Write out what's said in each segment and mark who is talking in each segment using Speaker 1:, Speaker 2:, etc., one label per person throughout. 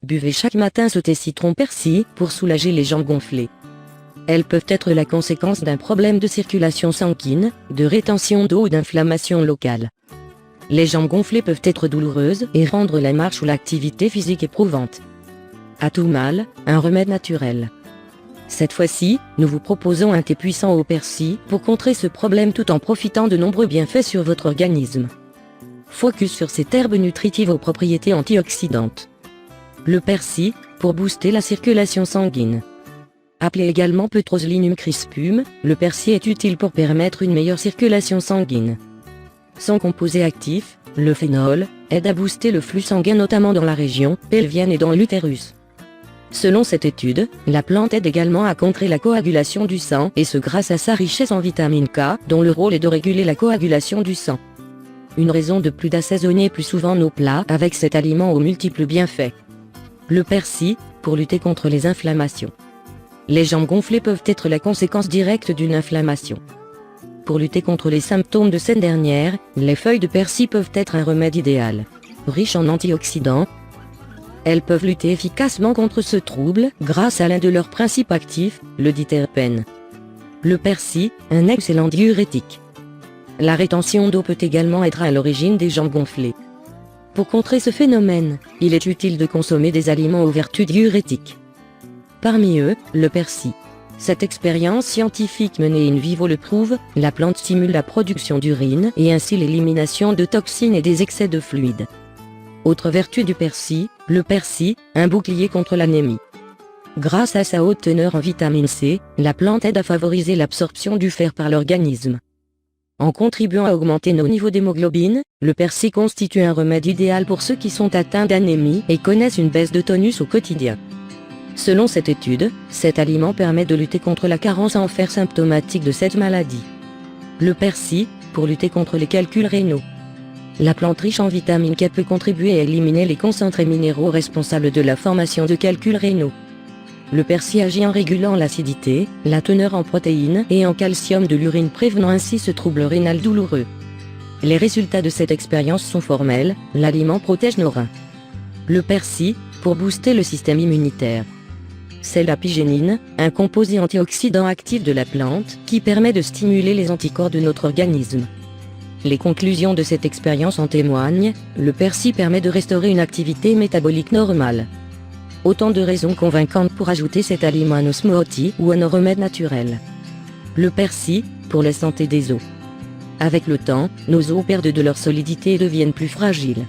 Speaker 1: Buvez chaque matin ce thé citron-persil pour soulager les jambes gonflées. Elles peuvent être la conséquence d'un problème de circulation sanguine, de rétention d'eau ou d'inflammation locale. Les jambes gonflées peuvent être douloureuses et rendre la marche ou l'activité physique éprouvante. À tout mal, un remède naturel. Cette fois-ci, nous vous proposons un thé puissant au persil pour contrer ce problème tout en profitant de nombreux bienfaits sur votre organisme. Focus sur cette herbe nutritive aux propriétés antioxydantes. Le persil, pour booster la circulation sanguine. Appelé également Petroselinum crispum, le persil est utile pour permettre une meilleure circulation sanguine. Son composé actif, le phénol, aide à booster le flux sanguin notamment dans la région pelvienne et dans l'utérus. Selon cette étude, la plante aide également à contrer la coagulation du sang et ce grâce à sa richesse en vitamine K, dont le rôle est de réguler la coagulation du sang. Une raison de plus d'assaisonner plus souvent nos plats avec cet aliment aux multiples bienfaits. Le persil, pour lutter contre les inflammations. Les jambes gonflées peuvent être la conséquence directe d'une inflammation. Pour lutter contre les symptômes de cette dernière, les feuilles de persil peuvent être un remède idéal. Riches en antioxydants, elles peuvent lutter efficacement contre ce trouble grâce à l'un de leurs principes actifs, le diterpène. Le persil, un excellent diurétique. La rétention d'eau peut également être à l'origine des jambes gonflées. Pour contrer ce phénomène, il est utile de consommer des aliments aux vertus diurétiques. Parmi eux, le persil. Cette expérience scientifique menée in vivo le prouve, la plante stimule la production d'urine et ainsi l'élimination de toxines et des excès de fluide. Autre vertu du persil, le persil, un bouclier contre l'anémie. Grâce à sa haute teneur en vitamine C, la plante aide à favoriser l'absorption du fer par l'organisme. En contribuant à augmenter nos niveaux d'hémoglobine, le persil constitue un remède idéal pour ceux qui sont atteints d'anémie et connaissent une baisse de tonus au quotidien. Selon cette étude, cet aliment permet de lutter contre la carence en fer symptomatique de cette maladie. Le persil, pour lutter contre les calculs rénaux. La plante riche en vitamine K peut contribuer à éliminer les concentrés minéraux responsables de la formation de calculs rénaux. Le persil agit en régulant l'acidité, la teneur en protéines et en calcium de l'urine prévenant ainsi ce trouble rénal douloureux. Les résultats de cette expérience sont formels, l'aliment protège nos reins. Le persil, pour booster le système immunitaire. C'est l'apigénine, un composé antioxydant actif de la plante, qui permet de stimuler les anticorps de notre organisme. Les conclusions de cette expérience en témoignent, le persil permet de restaurer une activité métabolique normale. Autant de raisons convaincantes pour ajouter cet aliment à nos smoothies ou à nos remèdes naturels. Le persil, pour la santé des os. Avec le temps, nos os perdent de leur solidité et deviennent plus fragiles.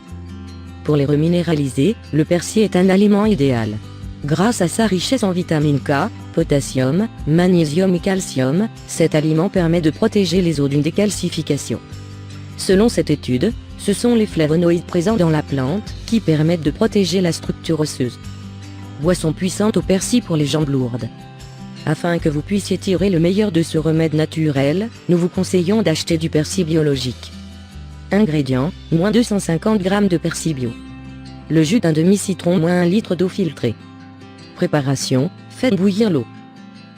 Speaker 1: Pour les reminéraliser, le persil est un aliment idéal. Grâce à sa richesse en vitamine K, potassium, magnésium et calcium, cet aliment permet de protéger les os d'une décalcification. Selon cette étude, ce sont les flavonoïdes présents dans la plante qui permettent de protéger la structure osseuse. Boisson puissante au persil pour les jambes lourdes. Afin que vous puissiez tirer le meilleur de ce remède naturel, nous vous conseillons d'acheter du persil biologique. Ingrédients, moins 250 g de persil bio. Le jus d'un demi-citron moins 1 litre d'eau filtrée. Préparation, faites bouillir l'eau.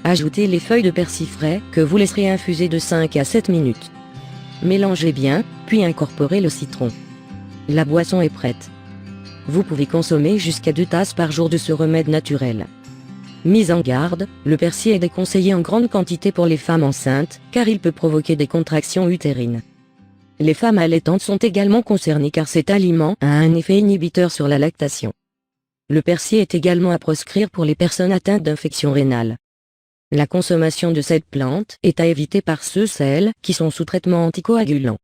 Speaker 1: Ajoutez les feuilles de persil frais que vous laisserez infuser de 5 à 7 minutes. Mélangez bien, puis incorporez le citron. La boisson est prête. Vous pouvez consommer jusqu'à 2 tasses par jour de ce remède naturel. Mise en garde, le persil est déconseillé en grande quantité pour les femmes enceintes, car il peut provoquer des contractions utérines. Les femmes allaitantes sont également concernées car cet aliment a un effet inhibiteur sur la lactation. Le persil est également à proscrire pour les personnes atteintes d'infections rénales. La consommation de cette plante est à éviter par celles qui sont sous traitement anticoagulant.